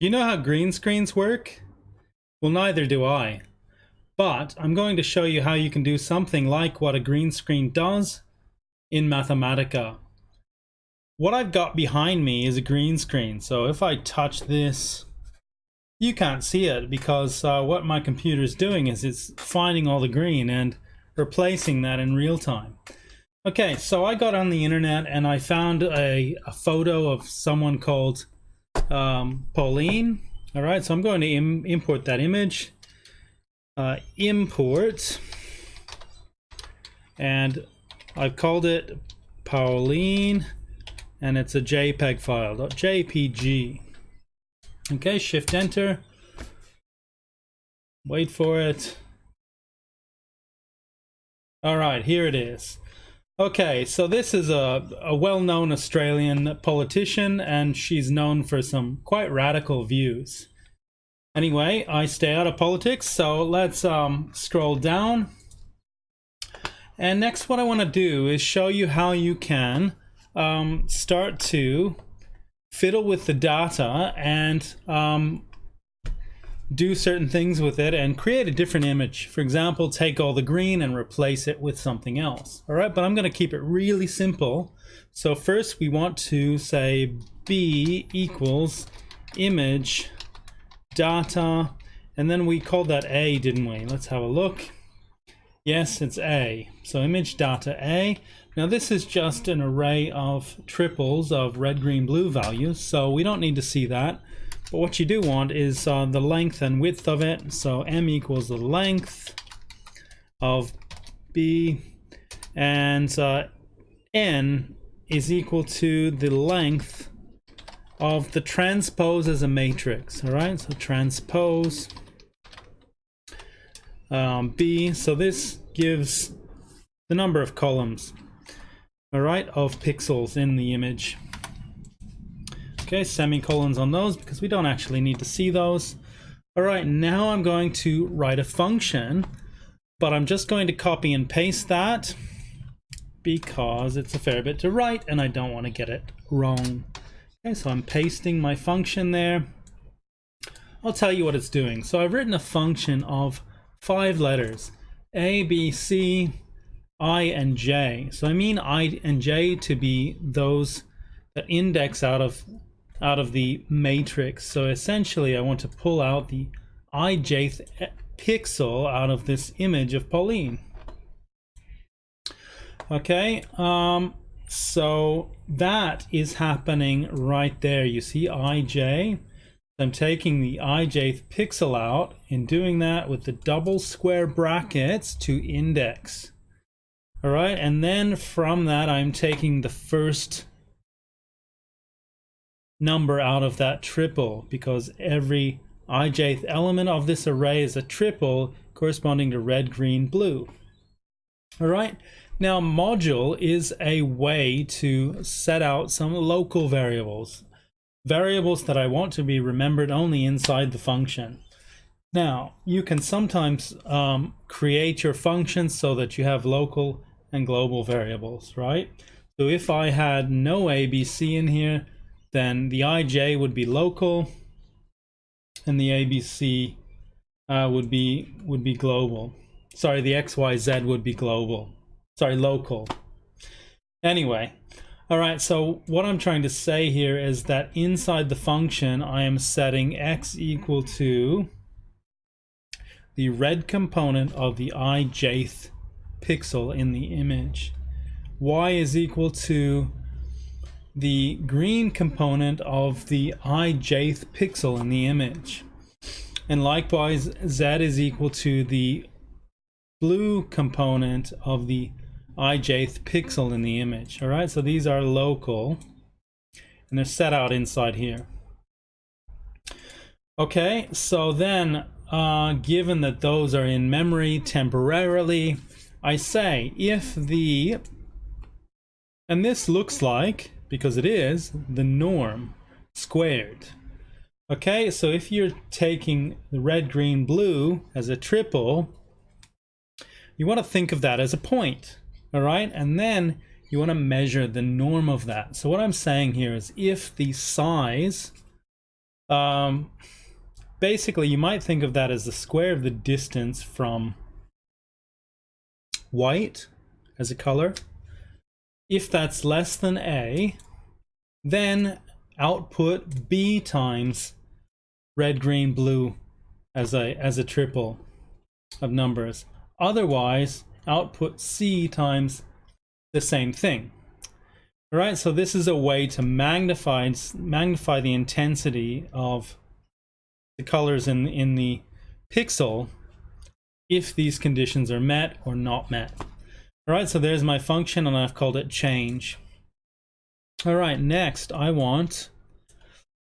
You know how green screens work? Well, neither do I. But I'm going to show you how you can do something like what a green screen does in Mathematica. What I've got behind me is a green screen. So if I touch this, you can't see it because what my computer is doing is it's finding all the green and replacing that in real time. Okay, so I got on the internet and I found a photo of someone called Pauline. All right, so I'm going to import that image. Import, and I've called it Pauline, and it's a JPEG file, .jpg. Okay, shift enter, wait for it. All right, here it is. Okay, so this is a well-known Australian politician, and she's known for some quite radical views. Anyway, I stay out of politics, so let's scroll down. And next what I want to do is show you how you can start to fiddle with the data and do certain things with it and create a different image. For example, take all the green and replace it with something else. All right, but I'm going to keep it really simple. So first we want to say B equals image data, and then we called that A, didn't we? Let's have a look. Yes, it's A. So image data A. Now this is just an array of triples of red, green, blue values, so we don't need to see that. But what you do want is the length and width of it. So M equals the length of B, and N is equal to the length of the transpose as a matrix. All right, so transpose B, so this gives the number of columns, all right, of pixels in the image. Okay, semicolons on those because we don't actually need to see those. All right, now I'm going to write a function, but I'm just going to copy and paste that because it's a fair bit to write and I don't want to get it wrong. Okay, so I'm pasting my function there. I'll tell you what it's doing. So I've written a function of 5 letters, A, B, C, I, and J. So I mean I and J to be those that index out of the matrix. So essentially I want to pull out the ijth pixel out of this image of Pauline. Okay, so that is happening right there. You see ij. I'm taking the ijth pixel out and doing that with the double square brackets to index. All right, and then from that I'm taking the first number out of that triple because every ijth element of this array is a triple corresponding to red, green, blue. All right. Now, module is a way to set out some local variables that I want to be remembered only inside the function. Now, you can sometimes create your functions so that you have local and global variables, right? So if I had no ABC in here, then the ij would be local and the ABC would be global. Sorry, the XYZ would be global. Sorry, local. Anyway, all right, so what I'm trying to say here is that inside the function, I am setting x equal to the red component of the ijth pixel in the image. Y is equal to the green component of the ijth pixel in the image. And likewise, z is equal to the blue component of the ijth pixel in the image. All right, so these are local and they're set out inside here. Okay, so then given that those are in memory temporarily, I say if the, and this looks like, because it is, the norm squared. Okay, so if you're taking the red, green, blue as a triple, you want to think of that as a point. All right, and then you want to measure the norm of that. So what I'm saying here is if the size Basically, you might think of that as the square of the distance from white as a color. If that's less than A, then output B times red, green, blue as a triple of numbers. Otherwise, output C times the same thing. All right, so this is a way to magnify the intensity of the colors in the pixel if these conditions are met or not met. All right, so there's my function, and I've called it change. All right, next I want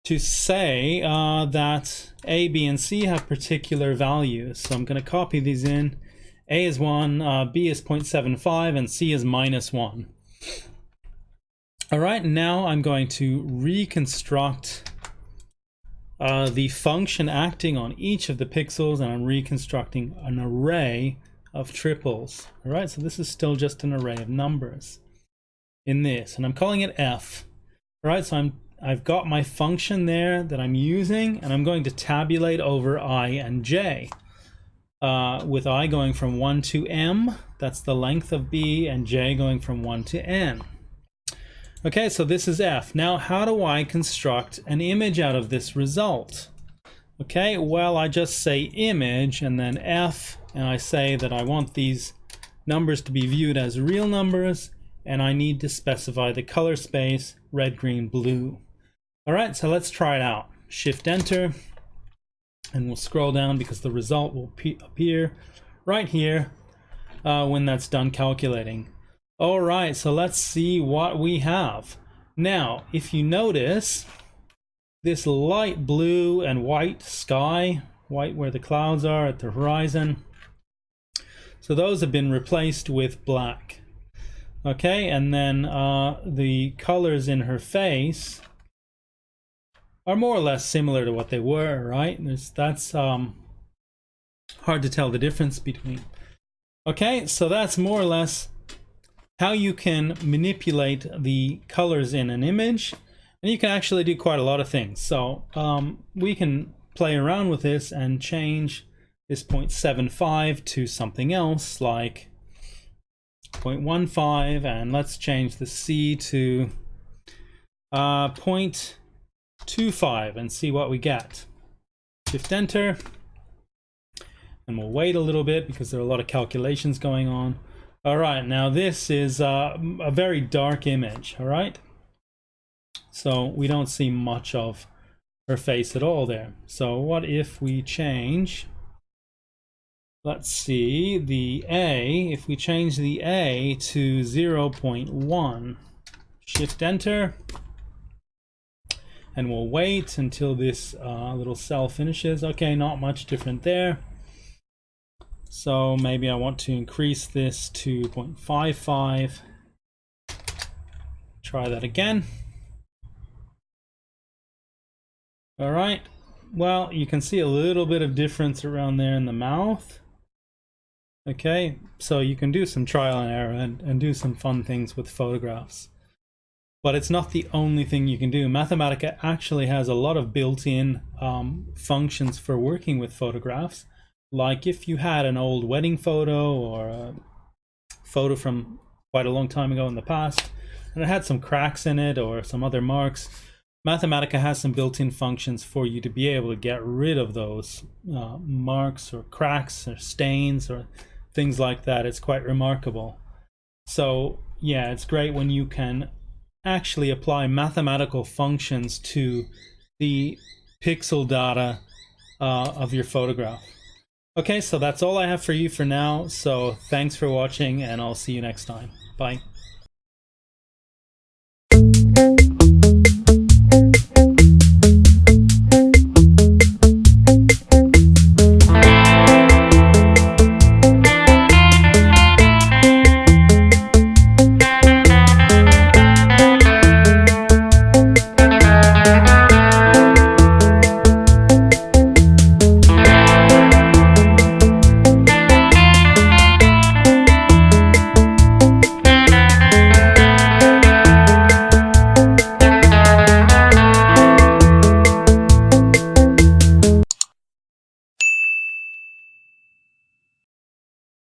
to say that A, B, and C have particular values. So I'm going to copy these in. A is 1, B is 0.75, and C is -1. All right, now I'm going to reconstruct the function acting on each of the pixels, and I'm reconstructing an array of triples. All right, so this is still just an array of numbers in this, and I'm calling it F. All right, so I've got my function there that I'm using, and I'm going to tabulate over I and J. With I going from 1 to M, that's the length of B, and J going from 1 to N. Okay, so this is F. Now, how do I construct an image out of this result? Okay, well, I just say image and then F, and I say that I want these numbers to be viewed as real numbers, and I need to specify the color space, red, green, blue. All right, so let's try it out. Shift Enter, and we'll scroll down because the result will appear right here when that's done calculating. All right, so let's see what we have. Now, if you notice, this light blue and white sky, white where the clouds are at the horizon, so those have been replaced with black. Okay, and then the colors in her face are more or less similar to what they were, right? That's hard to tell the difference between. Okay, so that's more or less how you can manipulate the colors in an image, and you can actually do quite a lot of things. So we can play around with this and change this 0.75 to something else like 0.15, and let's change the C to 0.25 and see what we get. Shift Enter, and we'll wait a little bit because there are a lot of calculations going on. All right, now this is a very dark image, all right? So we don't see much of her face at all there. So what if we change, let's see, the A, if we change the A to 0.1, Shift Enter, and we'll wait until this little cell finishes. Okay, not much different there. So maybe I want to increase this to 0.55. Try that again. All right. Well, you can see a little bit of difference around there in the mouth. Okay, so you can do some trial and error and do some fun things with photographs. But it's not the only thing you can do. Mathematica actually has a lot of built-in functions for working with photographs. Like if you had an old wedding photo or a photo from quite a long time ago in the past, and it had some cracks in it or some other marks, Mathematica has some built-in functions for you to be able to get rid of those marks or cracks or stains or things like that. It's quite remarkable. So yeah, it's great when you can actually apply mathematical functions to the pixel data of your photograph. Okay, so that's all I have for you for now. So thanks for watching, and I'll see you next time. Bye.